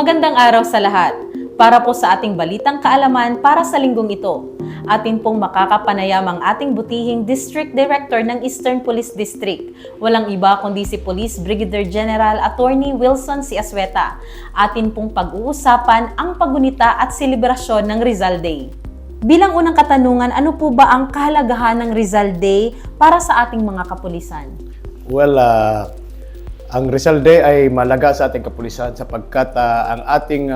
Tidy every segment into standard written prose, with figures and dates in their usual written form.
Magandang araw sa lahat. Para po sa ating balitang kaalaman para sa linggong ito, atin pong makakapanayam ang ating butihing District Director ng Eastern Police District. Walang iba kundi si Police Brigadier General Attorney Wilson C. Asweta. Atin pong pag-uusapan ang paggunita at selebrasyon ng Rizal Day. Bilang unang katanungan, ano po ba ang kahalagahan ng Rizal Day para sa ating mga kapulisan? Well, ang Rizal Day ay malaga sa ating kapulisan sapagkat ang ating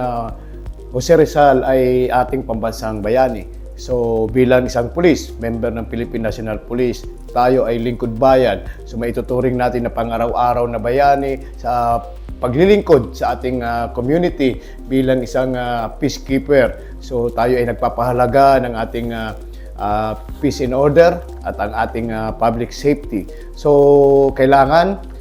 Jose Rizal ay ating pambansang bayani. So bilang isang pulis, member ng Philippine National Police, tayo ay lingkod bayan. So maituturing natin na pang-araw-araw na bayani sa paglilingkod sa ating community bilang isang peacekeeper. So tayo ay nagpapahalaga ng ating peace and order at ang ating public safety. So kailangan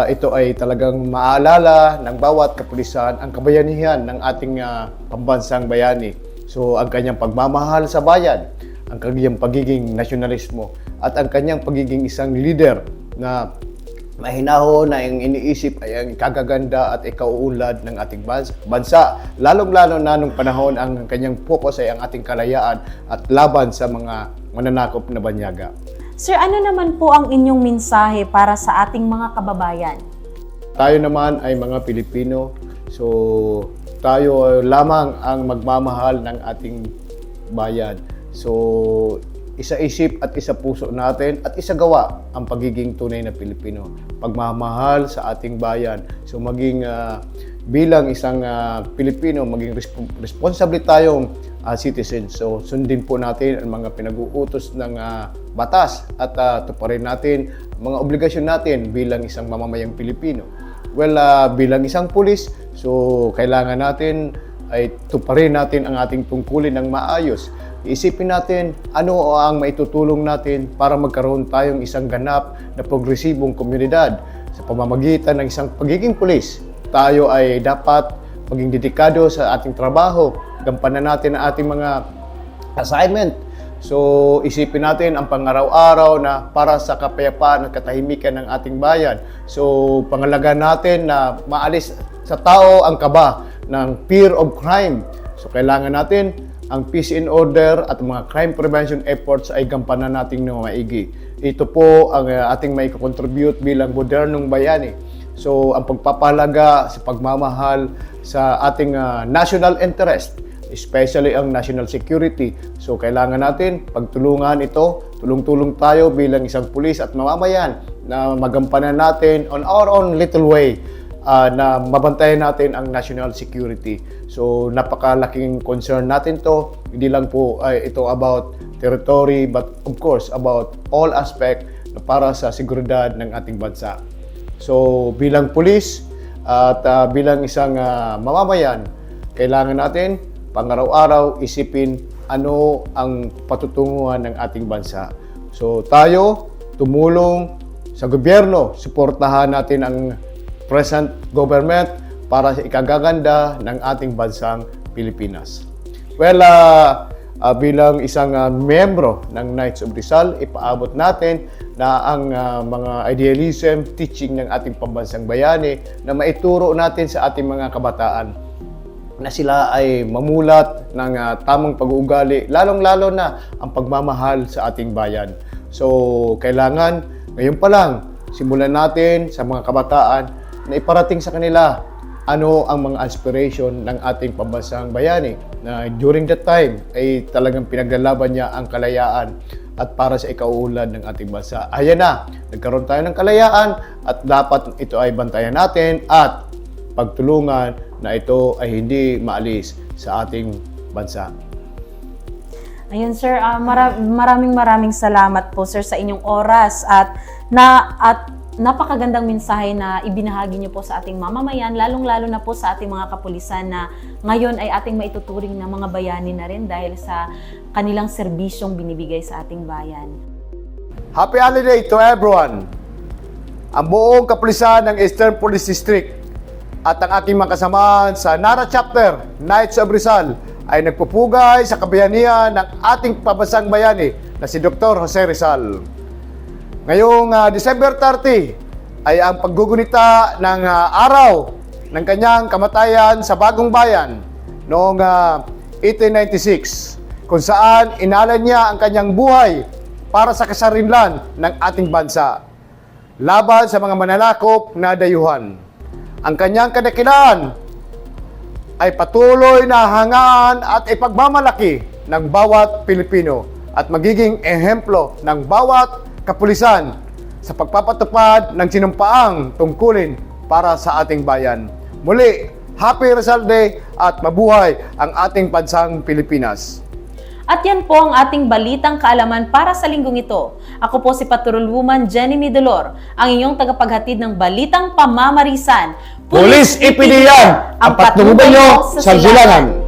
ito ay talagang maalala ng bawat kapulisan ang kabayanihan ng ating pambansang bayani. So ang kanyang pagmamahal sa bayan, ang kanyang pagiging nasyonalismo at ang kanyang pagiging isang leader na mahinahon na ang iniisip ay ang ikagaganda at ikauunlad ng ating bansa. Lalong-lalo na nung panahon ang kanyang focus ay ang ating kalayaan at laban sa mga mananakop na banyaga. Sir, ano naman po ang inyong mensahe para sa ating mga kababayan? Tayo naman ay mga Pilipino, so tayo lamang ang magmamahal ng ating bayan. So isa-isip at isa-puso natin at isa-gawa ang pagiging tunay na Pilipino. Pagmamahal sa ating bayan. So maging bilang isang Pilipino, maging responsable tayong citizen. So sundin po natin ang mga pinag-uutos ng batas at tuparin natin mga obligasyon natin bilang isang mamamayang Pilipino. Well, bilang isang pulis, so kailangan natin ay tuparin natin ang ating tungkulin ng maayos. Isipin natin ano ang maitutulong natin para magkaroon tayong isang ganap na progresibong komunidad. Sa pamamagitan ng isang pagiging pulis, tayo ay dapat maging dedikado sa ating trabaho, gampanan natin ang ating mga assignment. So isipin natin ang pangaraw-araw na para sa kapayapaan at katahimikan ng ating bayan. So pangalagaan natin na maalis sa tao ang kaba ng fear of crime. So kailangan natin ang peace and order at mga crime prevention efforts ay gampanan natin ng maigi. Ito po ang ating may contribute bilang modernong bayani. So ang pagpapahalaga sa pagmamahal sa ating national interest, especially ang national security. So kailangan natin pagtulungan ito, tulong-tulong tayo bilang isang pulis at mamamayan na magampanan natin on our own little way na mabantayan natin ang national security. So napakalaking concern natin to, hindi lang po ito about territory but of course about all aspect na para sa seguridad ng ating bansa. So bilang pulis at bilang isang mamamayan, kailangan natin pang-araw-araw isipin ano ang patutunguhan ng ating bansa. So tayo tumulong sa gobyerno, suportahan natin ang present government para sa ikagaganda ng ating bansang Pilipinas. Well, bilang isang miyembro ng Knights of Rizal, ipaabot natin na ang mga idealism, teaching ng ating pambansang bayani na maituro natin sa ating mga kabataan na sila ay mamulat ng tamang pag-uugali, lalong-lalo na ang pagmamahal sa ating bayan. So, kailangan ngayon pa lang, simulan natin sa mga kabataan na iparating sa kanila ano ang mga aspiration ng ating pambansang bayani na during that time ay talagang pinaglalaban niya ang kalayaan at para sa ikauunlad ng ating bansa. Ayan na, nagkaroon tayo ng kalayaan at dapat ito ay bantayan natin at pagtulungan na ito ay hindi maalis sa ating bansa. Ayun sir, maraming salamat po sir sa inyong oras at napakagandang mensahe na ibinahagi niyo po sa ating mamamayan, lalong-lalo na po sa ating mga kapulisan na ngayon ay ating maituturing na mga bayani na rin dahil sa kanilang serbisyong binibigay sa ating bayan. Happy holiday to everyone! Ang buong kapulisan ng Eastern Police District at ang aking mga kasamahan sa Nara Chapter, Knights of Rizal, ay nagpupugay sa kabayanihan ng ating pambansang bayani na si Dr. Jose Rizal. Ngayong December 30 ay ang paggugunita ng araw ng kanyang kamatayan sa Bagong Bayan noong 1896, kung saan inalay niya ang kanyang buhay para sa kasarinlan ng ating bansa laban sa mga mananakop na dayuhan. Ang kanyang kadakilaan ay patuloy na hangaan at ipagmamalaki ng bawat Pilipino at magiging ehemplo ng bawat kapulisan sa pagpapatupad ng sinumpaang tungkulin para sa ating bayan. Muli, Happy Rizal Day at mabuhay ang ating bansang Pilipinas. At yan po ang ating balitang kaalaman para sa linggong ito. Ako po si Patrol Woman Jenny Midolor, ang inyong tagapaghatid ng balitang pamamarisan. Pulis Ipilian, ang patnubay nyo sa silangan.